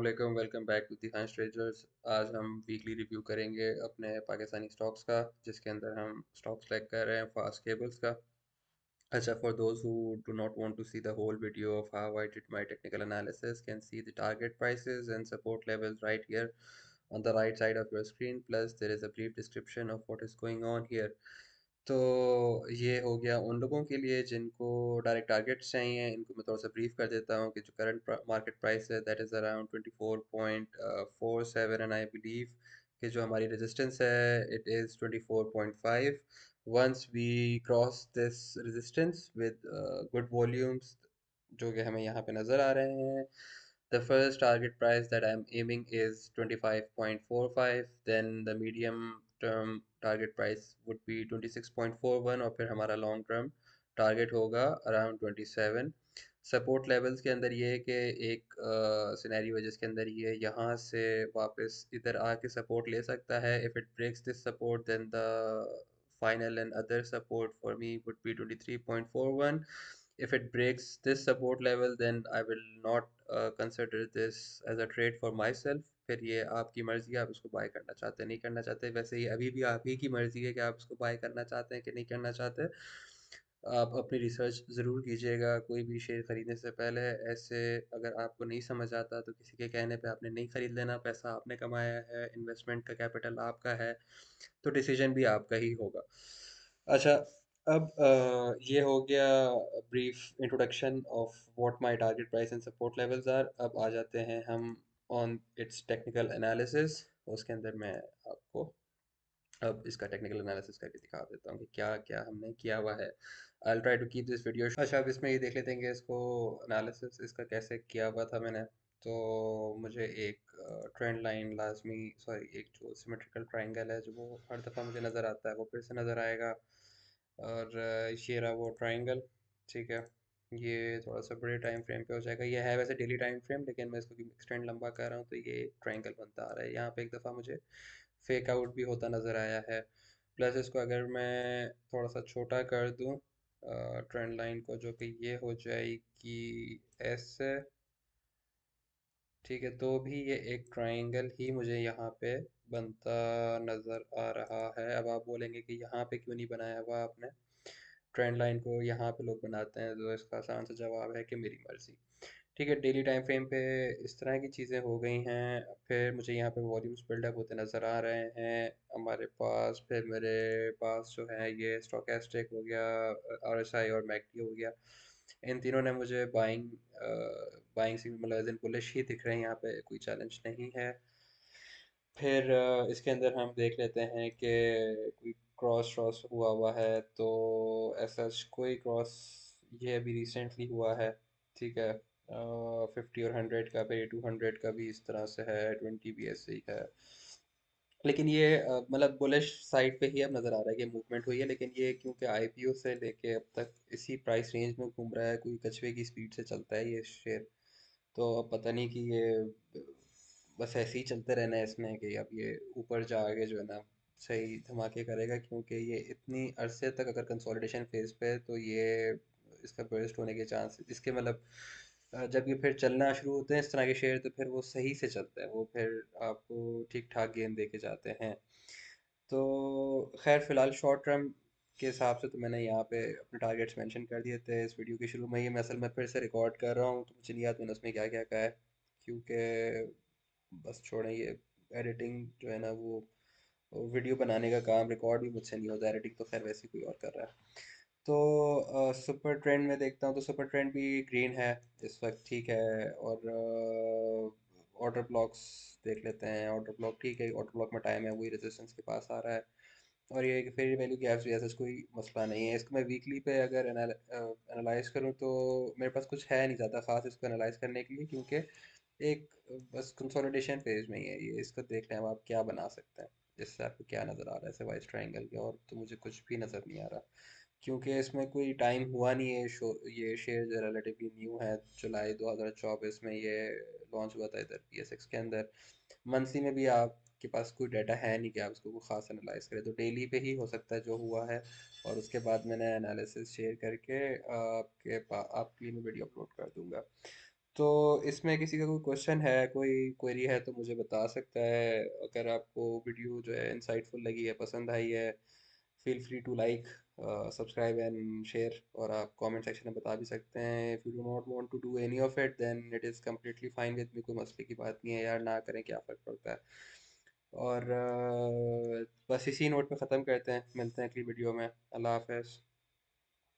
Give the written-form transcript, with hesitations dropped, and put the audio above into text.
वालेकुम, welcome back to the heist traders. आज हम वीकली रिव्यू करेंगे अपने पाकिस्तानी स्टॉक्स का, जिसके अंदर हम स्टॉक सेलेक्ट कर रहे हैं फास्ट केबल्स का। अच्छा, for those who do not want to see the whole video of how I did my technical analysis, can see the target prices and support levels right here on the right side of your screen. Plus, there is a brief description of what is going on here. तो ये हो गया उन लोगों के लिए जिनको direct targets चाहिए। इनको मैं थोड़ा सा ब्रीफ कर देता हूँ कि जो करंट मार्केट प्राइस है that is around 24.47 and I believe कि जो हमारी रेजिस्टेंस है it is 24.5। Once we cross this resistance with good volumes जो कि हमें यहाँ पे नज़र आ रहे हैं, the first target price that I'm aiming is 25.45, then the medium term target price would be 26.41 और फिर हमारा long term target होगा around 27। सपोर्ट लेवल्स के अंदर ये है कि एक सिनेरियो है जिसके अंदर ये यहाँ से वापस इधर आके सपोर्ट ले सकता है। If it breaks this support then the final and other support for me would be 23.41। if it breaks this support level then I will not consider this as a trade for myself। फिर ये आपकी मर्ज़ी है, आप इसको bye करना चाहते हैं नहीं करना चाहते। वैसे ही अभी भी आप ही की मर्ज़ी है कि आप इसको बाय करना चाहते हैं कि नहीं करना चाहते। आप अपनी रिसर्च ज़रूर कीजिएगा कोई भी शेयर ख़रीदने से पहले। ऐसे अगर आपको नहीं समझ आता तो किसी के कहने पे आपने नहीं ख़रीद लेना। पैसा आपने कमाया है, इन्वेस्टमेंट का कैपिटल आपका है, तो डिसीजन भी आपका ही होगा। अच्छा, अब ये हो गया brief introduction of what my target price and support levels are. अब आ जाते हैं हम ऑन इट्स टेक्निकल एनालिसिस। उसके अंदर मैं आपको अब इसका टेक्निकल एनालिसिस करके दिखा देता हूँ कि क्या क्या हमने किया हुआ है। I will try to keep this video. अच्छा, अब इसमें ये देख लेते हैं कि इसको एनालिसिस इसका कैसे किया हुआ था मैंने। तो मुझे एक ट्रेंड लाइन लाजमी, सॉरी, एक जो सिमेट्रिकल ट्रायंगल है जो वो हर दफ़ा मुझे नज़र आता है वो फिर से नज़र आएगा। और ये रहा वो ट्रायंगल। ठीक है, ये थोड़ा सा बड़े टाइम फ्रेम पे हो जाएगा। ये है वैसे डेली टाइम फ्रेम, लेकिन मैं इसको एक्सटेंड लंबा कर रहा हूँ तो ये ट्रायंगल बनता आ रहा है। यहाँ पे एक दफ़ा मुझे फेक आउट भी होता नज़र आया है। प्लस इसको अगर मैं थोड़ा सा छोटा कर दूँ ट्रेंड लाइन को, जो कि ये हो जाएगी ऐसे, ठीक है, तो भी ये एक ट्रायंगल ही मुझे यहाँ पे बनता नज़र आ रहा है। अब आप बोलेंगे कि यहाँ पे क्यों नहीं बनाया हुआ आपने ट्रेंड लाइन को, यहाँ पे लोग बनाते हैं। तो इसका आसान सा जवाब है कि मेरी मर्ज़ी। ठीक है, डेली टाइम फ्रेम पे इस तरह की चीज़ें हो गई हैं। फिर मुझे यहाँ पे वॉल्यूम्स बिल्डअप होते नज़र आ रहे हैं हमारे पास। फिर मेरे पास जो है ये स्टोकेस्टिक हो गया, आरएसआई और मैकडी हो गया। इन तीनों ने मुझे बाइंग बाइंग से मतलब एज इन बुलिश ही दिख रहे हैं, यहाँ पे कोई चैलेंज नहीं है। फिर इसके अंदर हम देख लेते हैं कि कोई क्रॉस क्रॉस हुआ हुआ है, तो ऐसा कोई क्रॉस ये अभी रिसेंटली हुआ है। ठीक है, 50 और 100 का, फिर 200 का भी इस तरह से है, 20 भी ऐसे ही है। लेकिन ये मतलब बुलिश साइड पे ही अब नज़र आ रहा है कि मूवमेंट हुई है। लेकिन ये क्योंकि आईपीओ से लेके अब तक इसी प्राइस रेंज में घूम रहा है, कोई कछुए की स्पीड से चलता है ये शेयर। तो अब पता नहीं कि ये बस ऐसे ही चलते रहना है इसमें कि अब ये ऊपर जाके जो है ना सही धमाके करेगा। क्योंकि ये इतनी अरसे तक अगर कंसोलिडेशन फेज पे है तो ये इसका बर्स्ट होने के चांस इसके मतलब जब ये फिर चलना शुरू होते हैं इस तरह के शेयर तो फिर वो सही से चलते हैं, वो फिर आपको ठीक ठाक गेंद दे के जाते हैं। तो खैर फ़िलहाल शॉर्ट टर्म के हिसाब से तो मैंने यहाँ पे अपने टारगेट्स मेंशन कर दिए थे इस वीडियो के शुरू में ही। मैं असल में फिर से रिकॉर्ड कर रहा हूँ तो मुझे नहीं याद मैंने उसमें क्या क्या कहा है, क्योंकि बस छोड़ें ये। एडिटिंग जो है ना वो वीडियो बनाने का काम रिकॉर्ड भी मुझसे नहीं होता, एडिटिंग तो खैर वैसे कोई और कर रहा है। तो सुपर ट्रेंड में देखता हूँ तो सुपर ट्रेंड भी ग्रीन है इस वक्त। ठीक है, और ऑर्डर ब्लॉक्स देख लेते हैं। ऑर्डर ब्लॉक ठीक है, ऑर्डर ब्लॉक में टाइम है वही रेजिस्टेंस के पास आ रहा है। और ये कि फेयर वैल्यू गैप्स भी ऐसा कोई मसला नहीं है। इसको मैं वीकली पे अगर एनालाइज करूँ तो मेरे पास कुछ है नहीं ज़्यादा ख़ास इसको एनालाइज करने के लिए, क्योंकि एक बस कंसोलिडेशन फेज में ही है ये। इसको देख लें अब आप क्या बना सकते हैं, इससे आपको क्या नज़र आ रहा है सिवाय इस ट्रायंगल के, और तो मुझे कुछ भी नज़र नहीं आ रहा। क्योंकि इसमें कोई टाइम हुआ नहीं है। ये शेयर जो रिलेटिवली न्यू है, जुलाई 2024 में ये लॉन्च हुआ था इधर पीएसएक्स के अंदर। मंथली में भी आपके पास कोई डाटा है नहीं कि आप इसको कोई ख़ास एनालाइज करें, तो डेली पे ही हो सकता है जो हुआ है। और उसके बाद मैंने एनालिसिस शेयर करके आपके आपके लिए मैं वीडियो अपलोड कर दूंगा। तो इसमें किसी का कोई क्वेश्चन है, कोई क्वेरी है तो मुझे बता सकता है। अगर आपको वीडियो जो है इंसाइटफुल लगी है, पसंद आई है, feel free to like, subscribe and share. और आप कमेंट सेक्शन में बता भी सकते हैं। If you do not want to do any of it then it is completely fine with me. कोई मसले की बात नहीं है यार, ना करें क्या फ़र्क पड़ता है। और बस इसी नोट पे ख़त्म करते हैं, मिलते हैं अगली वीडियो में। अल्लाह हाफ़िज़।